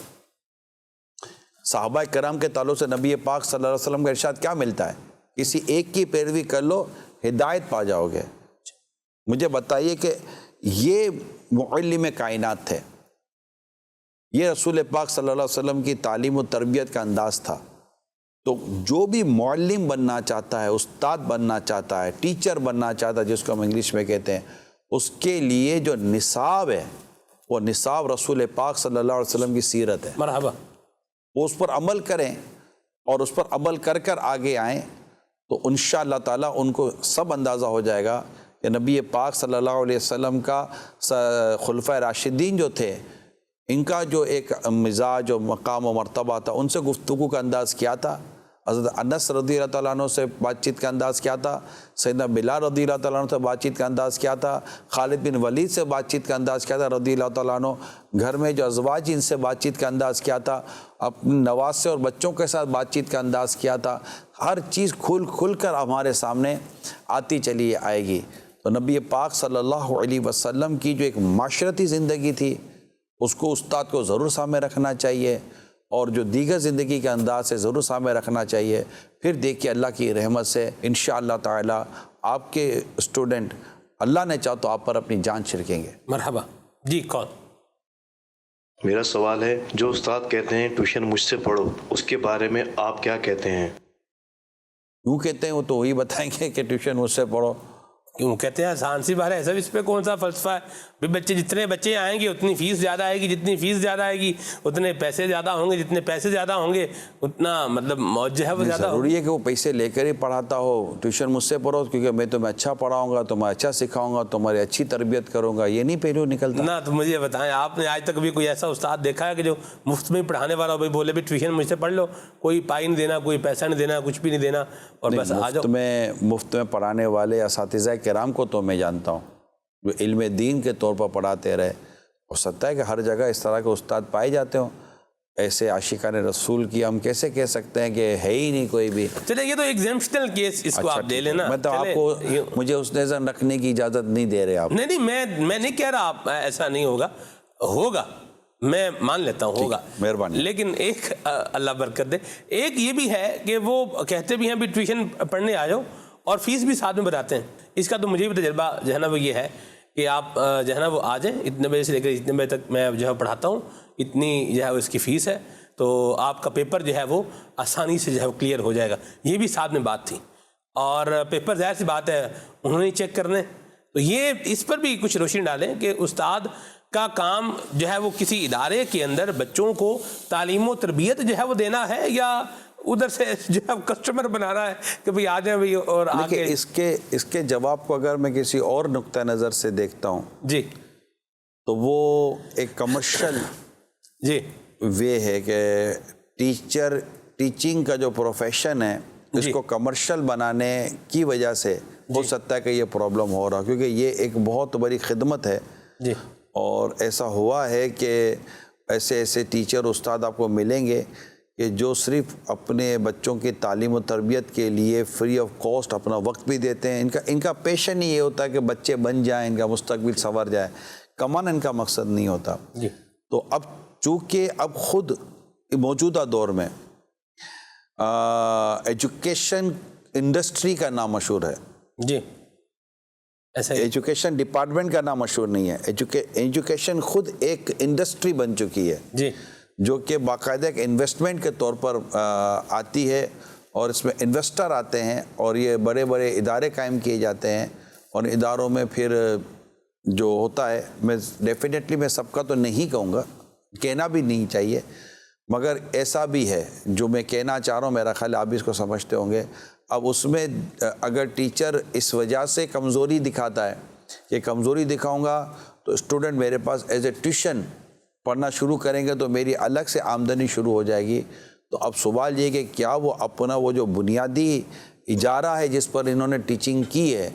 صحابہ کرام کے تعلق سے نبی پاک صلی اللہ علیہ وسلم کا ارشاد کیا ملتا ہے؟ کسی ایک کی پیروی کر لو ہدایت پا جاؤ گے. مجھے بتائیے کہ یہ معلم کائنات تھے، یہ رسول پاک صلی اللہ علیہ وسلم کی تعلیم و تربیت کا انداز تھا. تو جو بھی معلم بننا چاہتا ہے، استاد بننا چاہتا ہے، ٹیچر بننا چاہتا ہے جس کو ہم انگلش میں کہتے ہیں، اس کے لیے جو نصاب ہے وہ نصاب رسول پاک صلی اللہ علیہ وسلم کی سیرت ہے. مرحبا. وہ اس پر عمل کریں اور اس پر عمل کر کر آگے آئیں تو انشاءاللہ تعالیٰ ان کو سب اندازہ ہو جائے گا کہ نبی پاک صلی اللہ علیہ وسلم کا خلفۂ راشدین جو تھے، ان کا جو ایک مزاج و مقام و مرتبہ تھا، ان سے گفتگو کا انداز کیا تھا. حضرت انس رضی اللہ تعالیٰ عنہ سے بات چیت کا انداز کیا تھا، سیدنا بلال رضی اللہ تعالیٰ عنہ سے بات چیت کا انداز کیا تھا، خالد بن ولید سے بات چیت کا انداز کیا تھا رضی اللہ تعالیٰ عنہ، گھر میں جو ازواج ان سے بات چیت کا انداز کیا تھا، اپنے نواسے اور بچوں کے ساتھ بات چیت کا انداز کیا تھا. ہر چیز کھل کر ہمارے سامنے آتی چلی آئے گی. تو نبی پاک صلی اللہ علیہ وسلم کی جو ایک معاشرتی زندگی تھی، اس کو استاد کو ضرور سامنے رکھنا چاہیے. اور جو دیگر زندگی کے انداز سے ضرور سامنے رکھنا چاہیے. پھر دیکھیے اللہ کی رحمت سے انشاءاللہ تعالی آپ کے اسٹوڈنٹ اللہ نے چاہا تو آپ پر اپنی جان چھڑکیں گے. مرحبا. جی کون؟ میرا سوال ہے جو استاد کہتے ہیں ٹیوشن مجھ سے پڑھو، اس کے بارے میں آپ کیا کہتے ہیں؟ کیوں کہتے ہیں وہ تو وہی بتائیں گے کہ ٹیوشن مجھ سے پڑھو. کیوں کہتے ہیں؟ آسان سی بات ہے. ایسا اس پہ کون سا فلسفہ ہے؟ بھی بچے جتنے بچے آئیں گے اتنی فیس زیادہ آئے گی، جتنی فیس زیادہ آئے گی اتنے پیسے زیادہ ہوں گے، جتنے پیسے زیادہ ہوں گے اتنا مطلب موج جو ہے وہ زیادہ. ضروری ہے کہ وہ پیسے لے کر ہی پڑھاتا ہو. ٹیوشن مجھ سے پڑھو کیونکہ میں تمہیں اچھا پڑھاؤں گا، تمہیں اچھا سکھاؤں گا، تمہاری اچھی تربیت کروں گا، یہ نہیں پہلو نکلتا نا. تو مجھے بتائیں آپ نے آج تک بھی کوئی ایسا استاد دیکھا ہے کہ جو مفت میں پڑھانے والا ہو، بولے بھی ٹیوشن مجھ سے پڑھ لو، کوئی پائی نہیں دینا، کوئی پیسہ نہیں دینا، کچھ بھی نہیں دینا اور بس آ جاؤ؟ مفت میں پڑھانے والے اساتذہ کرام کو تو میں جانتا ہوں جو علم دین کے طور پر پڑھاتے رہے. ہو سکتا ہے کہ ہر جگہ اس طرح کے استاد پائے جاتے ہوں. ایسے عاشقان رسول کی ہم کیسے کہہ سکتے ہیں کہ ہے ہی نہیں کوئی بھی. چلے یہ تو ایگزیمپشنل کیس اس کو آپ دے لینا. میں تو آپ کو مجھے اس نظر رکھنے کی اجازت نہیں دے رہے آپ. نہیں میں نہیں کہہ رہا آپ ایسا نہیں ہوگا میں مان لیتا ہوں ہوگا. مہربانی. لیکن ایک اللہ برکت دے، ایک یہ بھی ہے کہ وہ کہتے بھی ہیں بھی ٹیوشن پڑھنے آ جاؤ اور فیس بھی ساتھ میں بتاتے ہیں. اس کا تو مجھے بھی تجربہ جو ہے نا وہ یہ ہے کہ آپ جو ہے نا وہ آ جائیں، اتنے بجے سے لے کر اتنے بجے تک میں جو ہے پڑھاتا ہوں، اتنی جو ہے اس کی فیس ہے، تو آپ کا پیپر جو ہے وہ آسانی سے جو ہے وہ کلیئر ہو جائے گا. یہ بھی ساتھ میں بات تھی. اور پیپر ظاہر سی بات ہے انہوں نے چیک کرنے. تو یہ اس پر بھی کچھ روشنی ڈالیں کہ استاد کا کام جو ہے وہ کسی ادارے کے اندر بچوں کو تعلیم و تربیت جو ہے وہ دینا ہے یا ادھر سے جو ہے کسٹمر بنانا ہے کہ بھئی آ جائیں بھئی اور آگے. اس کے جواب کو اگر میں کسی اور نقطہ نظر سے دیکھتا ہوں جی تو وہ ایک کمرشل جی وے ہے کہ ٹیچنگ کا جو پروفیشن ہے اس کو کمرشل بنانے کی وجہ سے ہو سکتا ہے کہ یہ پرابلم ہو رہا، کیونکہ یہ ایک بہت بڑی خدمت ہے. جی. اور ایسا ہوا ہے کہ ایسے ٹیچر استاد آپ کو ملیں گے کہ جو صرف اپنے بچوں کی تعلیم و تربیت کے لیے فری آف کاسٹ اپنا وقت بھی دیتے ہیں. ان کا پیشن ہی یہ ہوتا ہے کہ بچے بن جائیں، ان کا مستقبل سنور جائے، کمانا ان کا مقصد نہیں ہوتا. جی. تو اب چونکہ اب خود موجودہ دور میں ایجوکیشن انڈسٹری کا نام مشہور ہے. جی ایسا ایجوکیشن ڈپارٹمنٹ کا نام مشہور نہیں ہے. ایجوکیشن خود ایک انڈسٹری بن چکی ہے. جی. جو کہ باقاعدہ ایک انویسٹمنٹ کے طور پر آتی ہے اور اس میں انویسٹر آتے ہیں اور یہ بڑے بڑے ادارے قائم کیے جاتے ہیں اور اداروں میں پھر جو ہوتا ہے، میں ڈیفینیٹلی میں سب کا تو نہیں کہوں گا، کہنا بھی نہیں چاہیے، مگر ایسا بھی ہے جو میں کہنا چاہ رہا ہوں، میرا خیال آپ بھی اس کو سمجھتے ہوں گے. اب اس میں اگر ٹیچر اس وجہ سے کمزوری دکھاتا ہے کہ کمزوری دکھاؤں گا تو اسٹوڈنٹ میرے پاس ایز اے ٹیوشن پڑھنا شروع کریں گے تو میری الگ سے آمدنی شروع ہو جائے گی. تو اب سوال یہ کہ کیا وہ اپنا وہ جو بنیادی اجارہ ہے جس پر انہوں نے ٹیچنگ کی ہے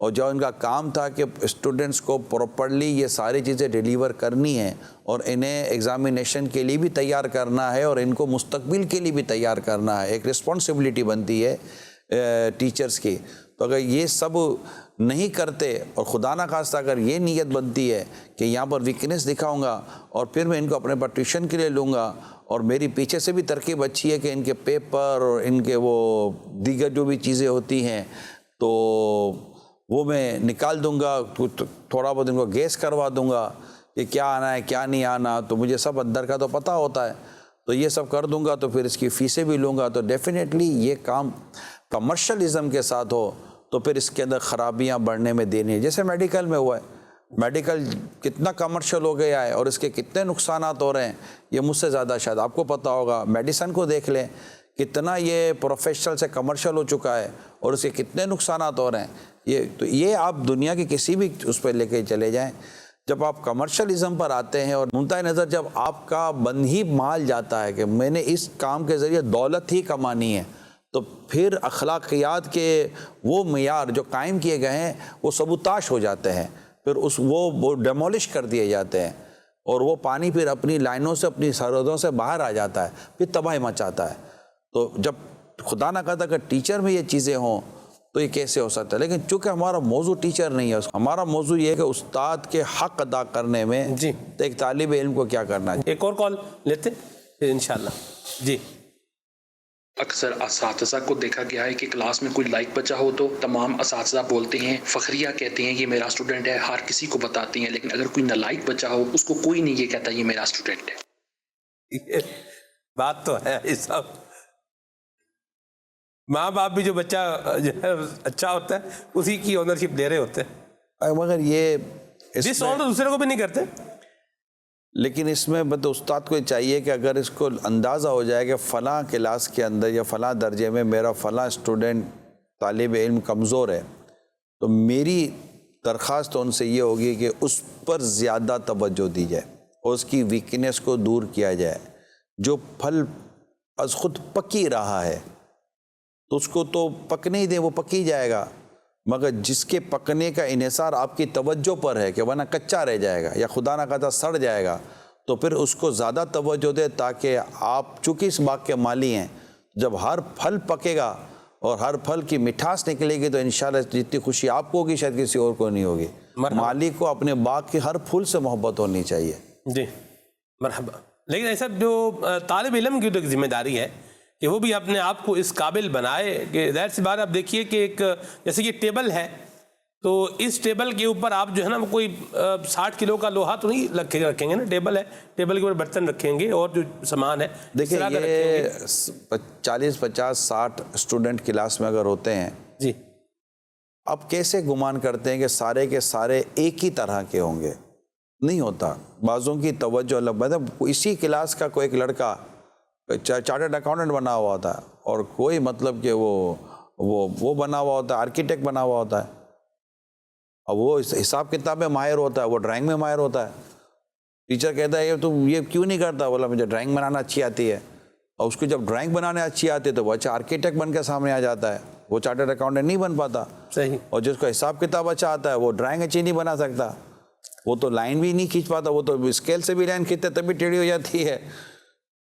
اور جو ان کا کام تھا کہ اسٹوڈنٹس کو پراپرلی یہ ساری چیزیں ڈیلیور کرنی ہیں اور انہیں ایگزامینیشن کے لیے بھی تیار کرنا ہے اور ان کو مستقبل کے لیے بھی تیار کرنا ہے، ایک رسپانسبلٹی بنتی ہے ٹیچرز کی. تو اگر یہ سب نہیں کرتے اور خدا نہ خواستہ اگر یہ نیت بنتی ہے کہ یہاں پر ویکنس دکھاؤں گا اور پھر میں ان کو اپنے پر ٹیوشن کے لیے لوں گا اور میری پیچھے سے بھی ترکیب اچھی ہے کہ ان کے پیپر اور ان کے وہ دیگر جو بھی چیزیں ہوتی ہیں تو وہ میں نکال دوں گا، تھوڑا بہت ان کو گیس کروا دوں گا کہ کیا آنا ہے کیا نہیں آنا، تو مجھے سب اندر کا تو پتہ ہوتا ہے، تو یہ سب کر دوں گا تو پھر اس کی فیسیں بھی لوں گا. تو ڈیفینیٹلی یہ کام کمرشلزم کے ساتھ ہو تو پھر اس کے اندر خرابیاں بڑھنے میں دینی ہے. جیسے میڈیکل میں ہوا ہے، میڈیکل کتنا کمرشل ہو گیا ہے اور اس کے کتنے نقصانات ہو رہے ہیں یہ مجھ سے زیادہ شاید آپ کو پتہ ہوگا. میڈیسن کو دیکھ لیں کتنا یہ پروفیشنل سے کمرشل ہو چکا ہے اور اس کے کتنے نقصانات ہو رہے ہیں. یہ آپ دنیا کے کسی بھی اس پہ لے کے چلے جائیں، جب آپ کمرشلزم پر آتے ہیں اور منتہا نظر جب آپ کا بند ہی مال جاتا ہے کہ میں نے اس کام کے ذریعے دولت ہی کمانی ہے، تو پھر اخلاقیات کے وہ معیار جو قائم کیے گئے ہیں وہ سبوتاش ہو جاتے ہیں، پھر وہ ڈیمولش کر دیے جاتے ہیں اور وہ پانی پھر اپنی لائنوں سے اپنی سرحدوں سے باہر آ جاتا ہے، پھر تباہی مچاتا ہے. تو جب خدا نہ کرتا کہ ٹیچر میں یہ چیزیں ہوں تو یہ کیسے ہو سکتا ہے. لیکن چونکہ ہمارا موضوع ٹیچر نہیں ہے، ہمارا موضوع یہ ہے کہ استاد کے حق ادا کرنے میں ایک طالب علم کو کیا کرنا ہے. ایک اور کال لیتے. انشاءاللہ. جی. اکثر اساتذہ کو دیکھا گیا ہے کہ کلاس میں کوئی لائق بچہ ہو تو تمام اساتذہ بولتے ہیں، فخریہ کہتے ہیں یہ میرا اسٹوڈنٹ ہے، ہر کسی کو بتاتے ہیں، لیکن اگر کوئی نالائق بچہ ہو اس کو کوئی نہیں یہ کہتا یہ میرا اسٹوڈنٹ ہے. بات تو ہے صاحب، ماں باپ بھی جو بچہ جو ہے اچھا ہوتا ہے اسی کی اونرشپ لے رہے ہوتے ہیں، مگر یہ جس اور دوسرے کو بھی نہیں کرتے. لیکن اس میں استاد کو چاہیے کہ اگر اس کو اندازہ ہو جائے کہ فلاں کلاس کے اندر یا فلاں درجے میں میرا فلاں اسٹوڈنٹ طالب علم کمزور ہے، تو میری درخواست ان سے یہ ہوگی کہ اس پر زیادہ توجہ دی جائے اور اس کی ویکنیس کو دور کیا جائے. جو پھل از خود پکی رہا ہے تو اس کو تو پکنے ہی دیں، وہ پکی جائے گا. مگر جس کے پکنے کا انحصار آپ کی توجہ پر ہے کہ ورنہ کچا رہ جائے گا یا خدا نہ خواستہ سڑ جائے گا، تو پھر اس کو زیادہ توجہ دے تاکہ آپ چونکہ اس باغ کے مالی ہیں، جب ہر پھل پکے گا اور ہر پھل کی مٹھاس نکلے گی تو انشاءاللہ جتنی خوشی آپ کو ہوگی شاید کسی اور کو نہیں ہوگی. مالی کو اپنے باغ کے ہر پھول سے محبت ہونی چاہیے. جی مرحبا. لیکن ایسا جو طالب علم کی تو ایک ذمہ داری ہے کہ وہ بھی اپنے آپ کو اس قابل بنائے کہ ظاہر سی بات. آپ دیکھیے کہ ایک جیسے یہ ٹیبل ہے تو اس ٹیبل کے اوپر آپ جو ہے نا کوئی 60 کلو کا لوہا تو نہیں رکھیں گے نا. ٹیبل ہے، ٹیبل کے اوپر برتن رکھیں گے اور جو سامان ہے دیکھیں یہ 40 50 60 اسٹوڈنٹ کلاس میں اگر ہوتے ہیں جی، اب کیسے گمان کرتے ہیں کہ سارے کے سارے ایک ہی طرح کے ہوں گے؟ نہیں ہوتا. بعضوں کی توجہ الگ. مطلب اسی کلاس کا کوئی ایک لڑکا چارٹرڈ اکاؤنٹنٹ بنا ہوا ہوتا ہے اور کوئی مطلب کہ وہ بنا ہوا ہوتا ہے، آرکیٹیکٹ بنا ہوا ہوتا ہے. اب وہ حساب کتاب میں ماہر ہوتا ہے، وہ ڈرائنگ میں ماہر ہوتا ہے. ٹیچر کہتا ہے کہ تم یہ کیوں نہیں کرتا؟ بولا مجھے ڈرائنگ بنانا اچھی آتی ہے. اور اس کو جب ڈرائنگ بنانے اچھی آتی ہے تو وہ اچھا آرکیٹیکٹ بن کے سامنے آ جاتا ہے. وہ چارٹرڈ اکاؤنٹنٹ نہیں بن پاتا. صحیح. اور جس کو حساب کتاب اچھا آتا ہے وہ ڈرائنگ اچھی نہیں بنا سکتا. وہ تو لائن بھی نہیں کھینچ پاتا، وہ تو اسکیل سے بھی لائن کھینچتے تبھی ٹیڑھی ہو جاتی ہے.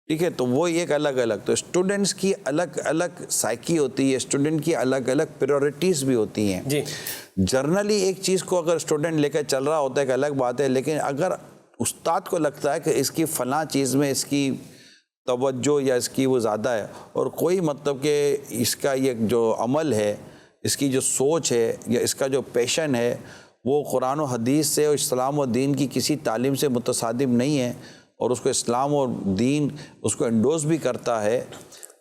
ٹھیک ہے، تو وہ ایک الگ الگ. تو اسٹوڈنٹس کی الگ الگ سائیکی ہوتی ہے، اسٹوڈنٹ کی الگ الگ پریورٹیز بھی ہوتی ہیں. جی جرنلی ایک چیز کو اگر اسٹوڈنٹ لے کر چل رہا ہوتا ہے ایک الگ بات ہے، لیکن اگر استاد کو لگتا ہے کہ اس کی فلاں چیز میں اس کی توجہ یا اس کی وہ زیادہ ہے اور کوئی مطلب کہ اس کا یہ جو عمل ہے، اس کی جو سوچ ہے یا اس کا جو پیشن ہے وہ قرآن و حدیث سے اور اسلام و دین کی کسی تعلیم سے متصادم نہیں ہے اور اس کو اسلام اور دین اس کو انڈوز بھی کرتا ہے،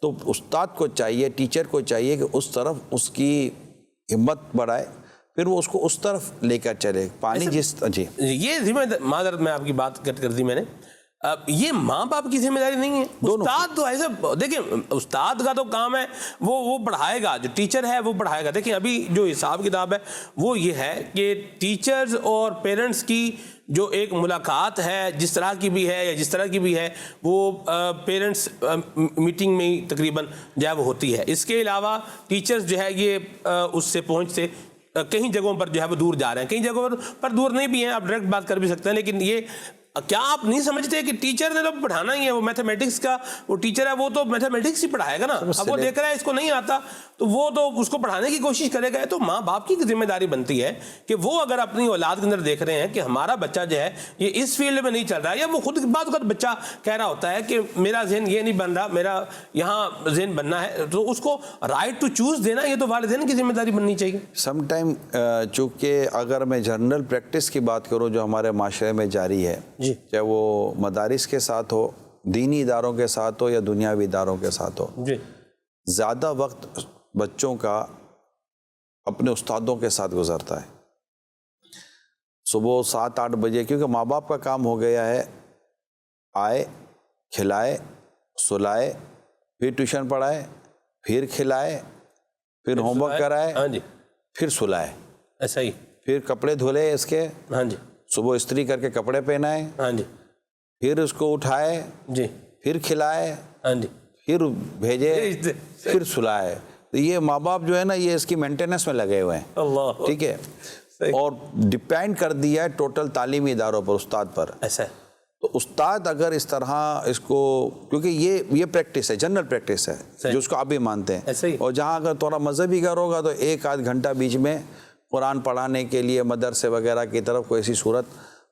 تو استاد کو چاہیے، ٹیچر کو چاہیے کہ اس طرف اس کی ہمت بڑھائے، پھر وہ اس کو اس طرف لے کر چلے. پانی جس جی یہ ذمہ معذرت میں آپ کی بات کٹ کر دی میں نے. یہ ماں باپ کی ذمہ داری نہیں ہے. استاد تو ایسے دیکھیں، استاد کا تو کام ہے وہ پڑھائے گا، جو ٹیچر ہے وہ پڑھائے گا. دیکھیں ابھی جو حساب کتاب ہے وہ یہ ہے کہ ٹیچرز اور پیرنٹس کی جو ایک ملاقات ہے جس طرح کی بھی ہے یا جس طرح کی بھی ہے وہ پیرنٹس میٹنگ میں ہی تقریباً جو ہے وہ ہوتی ہے. اس کے علاوہ ٹیچرز جو ہے یہ اس سے پہنچ سے کئی جگہوں پر جو ہے وہ دور جا رہے ہیں، کئی جگہوں پر دور نہیں بھی ہیں، آپ ڈائریکٹ بات کر بھی سکتے ہیں. لیکن یہ کیا آپ نہیں سمجھتے کہ ٹیچر نے تو پڑھانا ہی ہے، وہ میتھمیٹکس کا وہ ٹیچر ہے، وہ تو میتھمیٹکس ہی پڑھائے گا نا. اب وہ دیکھ رہا ہے اس کو نہیں آتا تو وہ تو اس کو پڑھانے کی کوشش کرے گا. تو ماں باپ کی ذمہ داری بنتی ہے کہ وہ اگر اپنی اولاد کے اندر دیکھ رہے ہیں کہ ہمارا بچہ جو ہے یہ اس فیلڈ میں نہیں چل رہا ہے، یا وہ خود بعض اوقات بچہ کہہ رہا ہوتا ہے کہ میرا ذہن یہ نہیں بن رہا، میرا یہاں ذہن بننا ہے، تو اس کو رائٹ ٹو چوز دینا یہ تو والدین کی ذمہ داری بننی چاہیے. سم ٹائم چونکہ اگر میں جنرل پریکٹس کی بات کروں جو ہمارے معاشرے میں جاری ہے، چاہے وہ مدارس کے ساتھ ہو، دینی اداروں کے ساتھ ہو یا دنیاوی اداروں کے ساتھ ہو، زیادہ وقت بچوں کا اپنے استادوں کے ساتھ گزرتا ہے. صبح 7-8 بجے، کیونکہ ماں باپ کا کام ہو گیا ہے آئے، کھلائے، سلائے، پھر ٹیوشن پڑھائے، پھر کھلائے، پھر ہوم ورک کرائے، پھر سلائے. ایسا ہی. پھر کپڑے دھلے اس کے، صبح استری کر کے کپڑے پہنائے، پھر اس کو اٹھائے، پھر کھلائے، پھر بھیجے، پھر سلائے. تو یہ ماں باپ جو ہے نا یہ اس کی مینٹیننس میں لگے ہوئے ہیں. ٹھیک ہے، اور ڈیپینڈ کر دیا ہے ٹوٹل تعلیمی اداروں پر، استاد پر. ایسا ہے. تو استاد اگر اس طرح اس کو، کیونکہ یہ پریکٹس ہے، جنرل پریکٹس ہے جو اس کو آپ بھی مانتے ہیں، اور جہاں اگر تھوڑا مذہبی گھر ہوگا تو 1-8 گھنٹہ بیچ میں قرآن پڑھانے کے لیے مدرسے وغیرہ کی طرف کوئی ایسی صورت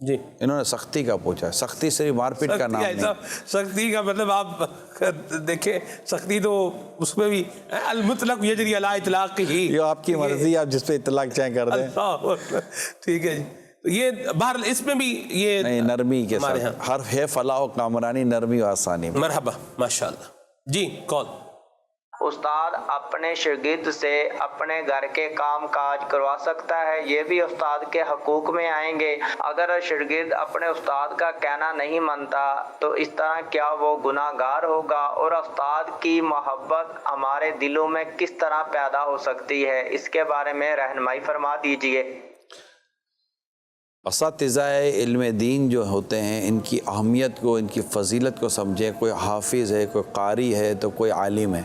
جی انہوں نے سختی کا پوچھا ہے. سختی صرف مار پیٹ کا نام نہیں. سختی کا مطلب آپ دیکھیں سختی تو اس میں بھی المطلق یجری علی اطلاق ہی. یہ آپ کی مرضی، آپ جس پہ اطلاق چاہیں کر دیں. ٹھیک ہے جی. تو یہ بہرحال اس میں بھی یہ نہیں نرمی کے ساتھ حرف ہے فلاح و کامرانی، نرمی و آسانی. مرحبا ماشاءاللہ. جی کال. استاد اپنے شاگرد سے اپنے گھر کے کام کاج کروا سکتا ہے، یہ بھی استاد کے حقوق میں آئیں گے. اگر شاگرد اپنے استاد کا کہنا نہیں مانتا تو اس طرح کیا وہ گناہ گار ہوگا؟ اور استاد کی محبت ہمارے دلوں میں کس طرح پیدا ہو سکتی ہے، اس کے بارے میں رہنمائی فرما دیجیے. اساتذہ علم دین جو ہوتے ہیں ان کی اہمیت کو، ان کی فضیلت کو سمجھیں. کوئی حافظ ہے، کوئی قاری ہے، تو کوئی عالم ہے،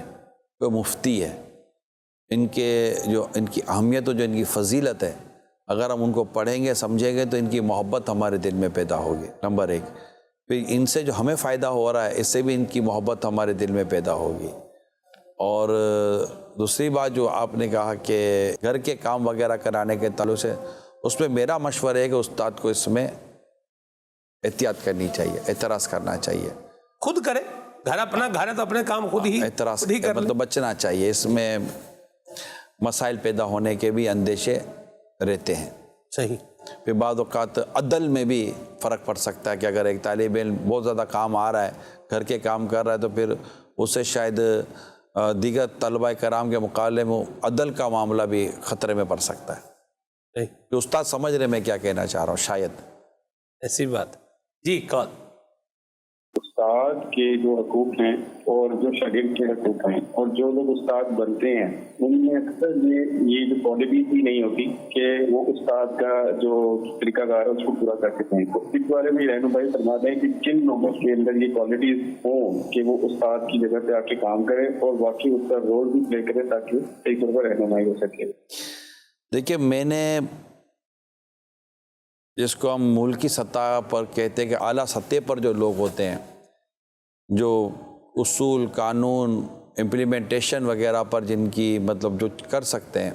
کوئی مفتی ہے. ان کی اہمیت و جو ان کی فضیلت ہے، اگر ہم ان کو پڑھیں گے سمجھیں گے تو ان کی محبت ہمارے دل میں پیدا ہوگی. نمبر ایک. پھر ان سے جو ہمیں فائدہ ہو رہا ہے اس سے بھی ان کی محبت ہمارے دل میں پیدا ہوگی. اور دوسری بات جو آپ نے کہا کہ گھر کے کام وغیرہ کرانے کے تعلق سے، اس میں میرا مشورہ ہے کہ استاد کو اس میں احتیاط کرنی چاہیے، اعتراض کرنا چاہیے. خود کرے، گھر اپنا گھر ہے تو اپنے کام خود ہی اعتراض مطلب بچنا چاہیے. اس میں مسائل پیدا ہونے کے بھی اندیشے رہتے ہیں. صحیح. پھر بعض اوقات عدل میں بھی فرق پڑ سکتا ہے کہ اگر ایک طالب علم بہت زیادہ کام آ رہا ہے، گھر کے کام کر رہا ہے، تو پھر اسے شاید دیگر طلبہ کرام کے مقابلے میں عدل کا معاملہ بھی خطرے میں پڑ سکتا ہے. کہ استاد سمجھ رہے میں کیا کہنا چاہ رہا ہوں، شاید ایسی بات. جی کال. استاد کے جو حقوق ہیں اور جو شاگرد کے حقوق ہیں، اور جو لوگ استاد بنتے ہیں ان میں اکثر یہ جو کوالٹیز بھی نہیں ہوتی کہ وہ استاد کا جو طریقہ کار ہے اس کو پورا کر سکتے ہیں. تو اس بارے میں رہنمائی فرما دیں کہ کن لوگوں کے اندر یہ کوالٹیز ہوں کہ وہ استاد کی جگہ پہ آ کے کام کرے اور واقعی اس کا رول بھی پلے کرے تاکہ ایک طور پر رہنمائی ہو سکے. دیکھیے میں نے جس کو ہم ملکی سطح پر کہتے ہیں کہ اعلیٰ سطح پر جو لوگ ہوتے ہیں، جو اصول، قانون، امپلیمنٹیشن وغیرہ پر جن کی مطلب جو کر سکتے ہیں،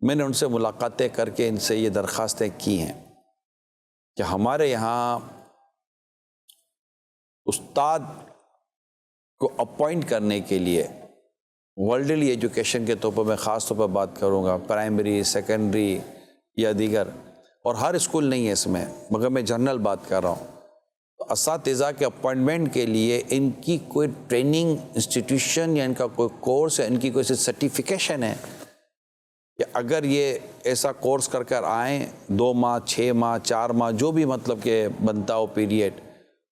میں نے ان سے ملاقاتیں کر کے ان سے یہ درخواستیں کی ہیں کہ ہمارے یہاں استاد کو اپوائنٹ کرنے کے لیے ورلڈلی ایجوکیشن کے طور پر میں خاص طور پر بات کروں گا، پرائمری، سیکنڈری یا دیگر، اور ہر اسکول نہیں ہے اس میں، مگر میں جنرل بات کر رہا ہوں. اساتذہ کے اپوائنٹمنٹ کے لیے ان کی کوئی ٹریننگ انسٹیٹیوشن یا ان کا کوئی کورس ہے، ان کی کوئی سرٹیفیکیشن ہے کہ اگر یہ ایسا کورس کر کر آئیں 2 ماہ 6 ماہ 4 ماہ جو بھی مطلب کہ بنتا ہو پیریڈ،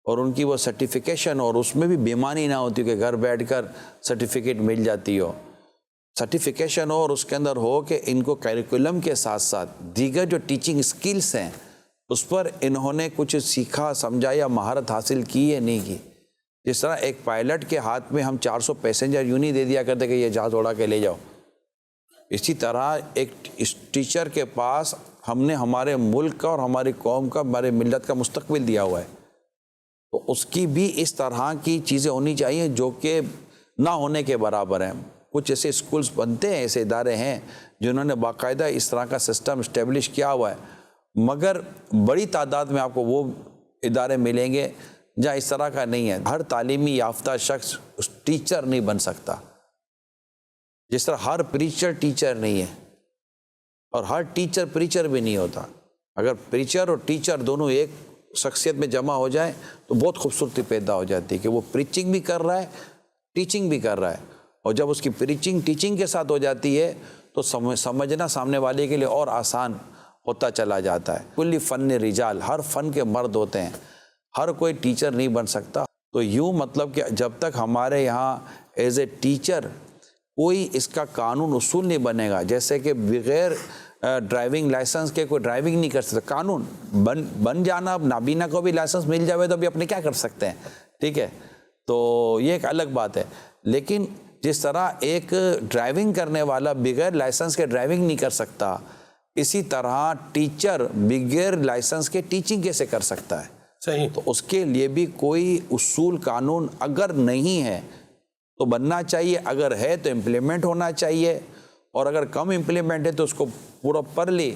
اور ان کی وہ سرٹیفیکیشن، اور اس میں بھی بےمانی نہ ہوتی کہ گھر بیٹھ کر سرٹیفکیٹ مل جاتی ہو. سرٹیفیکیشن ہو اور اس کے اندر ہو کہ ان کو کیریکولم کے ساتھ ساتھ دیگر جو ٹیچنگ اسکلس ہیں اس پر انہوں نے کچھ سیکھا، سمجھا یا مہارت حاصل کی ہے نہیں کی. جس طرح ایک پائلٹ کے ہاتھ میں ہم 400 پیسنجر یوں نہیں دے دیا کرتے کہ یہ جہاز اڑا کے لے جاؤ، اسی طرح ایک ٹیچر کے پاس ہم نے ہمارے ملک کا اور ہماری قوم کا، ہمارے ملت کا مستقبل دیا ہوا ہے. تو اس کی بھی اس طرح کی چیزیں ہونی چاہیے جو کہ نہ ہونے کے برابر ہیں. کچھ ایسے اسکولز بنتے ہیں، ایسے ادارے ہیں جنہوں نے باقاعدہ اس طرح کا سسٹم اسٹیبلش کیا ہوا ہے، مگر بڑی تعداد میں آپ کو وہ ادارے ملیں گے جہاں اس طرح کا نہیں ہے. ہر تعلیمی یافتہ شخص ٹیچر نہیں بن سکتا، جس طرح ہر پریچر ٹیچر نہیں ہے اور ہر ٹیچر پریچر بھی نہیں ہوتا. اگر پریچر اور ٹیچر دونوں ایک شخصیت میں جمع ہو جائیں تو بہت خوبصورتی پیدا ہو جاتی ہے کہ وہ پریچنگ بھی کر رہا ہے، ٹیچنگ بھی کر رہا ہے. اور جب اس کی پریچنگ ٹیچنگ کے ساتھ ہو جاتی ہے تو سمجھنا سامنے والے کے لیے اور آسان ہوتا چلا جاتا ہے. کلی فن رجال، ہر فن کے مرد ہوتے ہیں، ہر کوئی ٹیچر نہیں بن سکتا. تو یوں مطلب کہ جب تک ہمارے یہاں ایز اے ٹیچر کوئی اس کا قانون اصول نہیں بنے گا، جیسے کہ بغیر ڈرائیونگ لائسنس کے کوئی ڈرائیونگ نہیں کر سکتا. قانون بن جانا، اب نابینا کو بھی لائسنس مل جاوے تو ابھی اپنے کیا کر سکتے ہیں، ٹھیک ہے. تو یہ ایک الگ بات ہے. لیکن جس طرح ایک ڈرائیونگ کرنے والا بغیر لائسنس کے ڈرائیونگ نہیں کر سکتا، اسی طرح ٹیچر بغیر لائسنس کے ٹیچنگ کیسے کر سکتا ہے. صحیح. تو اس کے لیے بھی کوئی اصول قانون اگر نہیں ہے تو بننا چاہیے، اگر ہے تو امپلیمنٹ ہونا چاہیے، اور اگر کم امپلیمنٹ ہے تو اس کو پراپرلی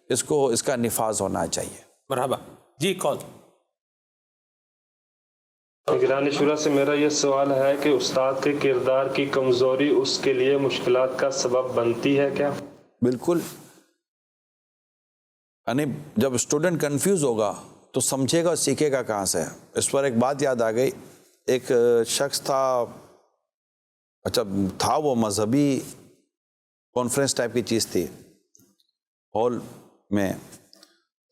اس کا نفاذ ہونا چاہیے. مرحبا. جی کون؟ نگرانی شورا سے میرا یہ سوال ہے کہ استاد کے کردار کی کمزوری اس کے لیے مشکلات کا سبب بنتی ہے کیا؟ بالکل. یعنی جب اسٹوڈنٹ کنفیوز ہوگا تو سمجھے گا اور سیکھے گا کہاں سے. اس پر ایک بات یاد آ گئی. ایک شخص تھا، اچھا تھا وہ مذہبی کانفرنس ٹائپ کی چیز تھی، ہال میں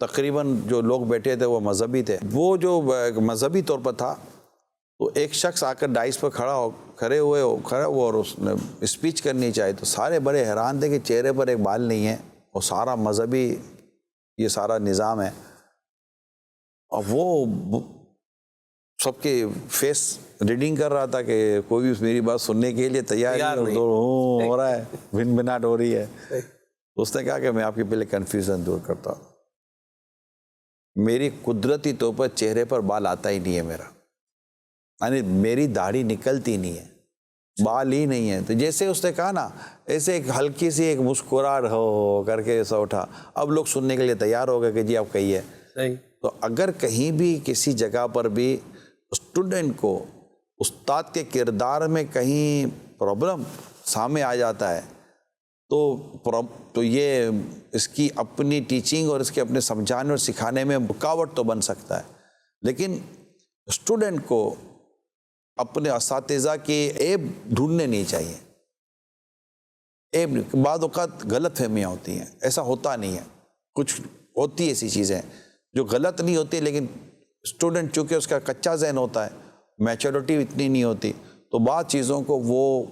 تقریباً جو لوگ بیٹھے تھے وہ مذہبی تھے. وہ جو مذہبی طور پر تھا تو ایک شخص آ کر ڈائس پر کھڑے ہوئے اور اس نے اسپیچ کرنی چاہی تو سارے بڑے حیران تھے کہ چہرے پر ایک بال نہیں ہے اور سارا مذہبی یہ سارا نظام ہے. اور وہ سب کے فیس ریڈنگ کر رہا تھا کہ کوئی بھی میری بات سننے کے لیے تیار ہو رہا ہے، بھن بھناٹ ہو رہی ہے. اس نے کہا کہ میں آپ کے پہلے کنفیوژن دور کرتا ہوں. میری قدرتی طور پر چہرے پر بال آتا ہی نہیں ہے میرا، یعنی میری داڑھی نکلتی نہیں ہے، بال ہی نہیں ہے. تو جیسے اس نے کہا نا، ایسے ایک ہلکی سی ایک مسکراہٹ ہو کر کے ایسا اٹھا. اب لوگ سننے کے لیے تیار ہو گئے کہ جی آپ کہیے. تو اگر کہیں بھی کسی جگہ پر بھی اسٹوڈنٹ کو استاد کے کردار میں کہیں پرابلم سامنے آ جاتا ہے تو یہ اس کی اپنی ٹیچنگ اور اس کے اپنے سمجھانے اور سکھانے میں رکاوٹ تو بن سکتا ہے. لیکن اسٹوڈنٹ کو اپنے اساتذہ کی عیب ڈھونڈنے نہیں چاہیے. عیب بعض اوقات غلط فہمیاں ہوتی ہیں، ایسا ہوتا نہیں ہے. کچھ ہوتی ایسی چیزیں جو غلط نہیں ہوتی، لیکن اسٹوڈنٹ چونکہ اس کا کچا ذہن ہوتا ہے، میچورٹی اتنی نہیں ہوتی، تو بعض چیزوں کو وہ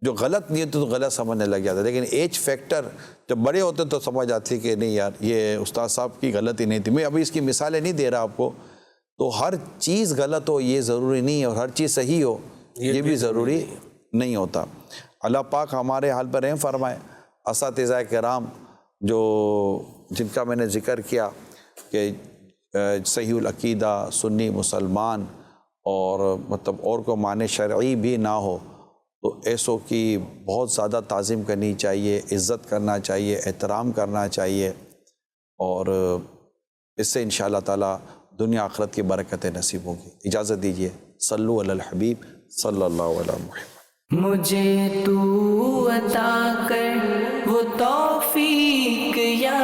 جو غلط نہیں ہوتی تو غلط سمجھنے لگ جاتا ہے. لیکن ایج فیکٹر جب بڑے ہوتے تو سمجھ آتی کہ نہیں یار یہ استاد صاحب کی غلطی نہیں تھی. میں ابھی اس کی مثالیں نہیں دے رہا آپ کو. تو ہر چیز غلط ہو یہ ضروری نہیں ہے، اور ہر چیز صحیح ہو یہ بھی ضروری نہیں ہوتا. اللہ پاک ہمارے حال پر رحم فرمائے. اساتذہ کرام جن کا میں نے ذکر کیا کہ صحیح العقیدہ سنی مسلمان اور مطلب اور کو معنی شرعی بھی نہ ہو، تو ایسوں کی بہت زیادہ تعظیم کرنی چاہیے، عزت کرنا چاہیے، احترام کرنا چاہیے. اور اس سے انشاءاللہ تعالی دنیا آخرت کی برکتیں نصیب ہوں گی. اجازت دیجیے. صلو علی الحبیب صلی اللہ علیہ وسلم. مجھے تو عطا کر وہ توفیق یا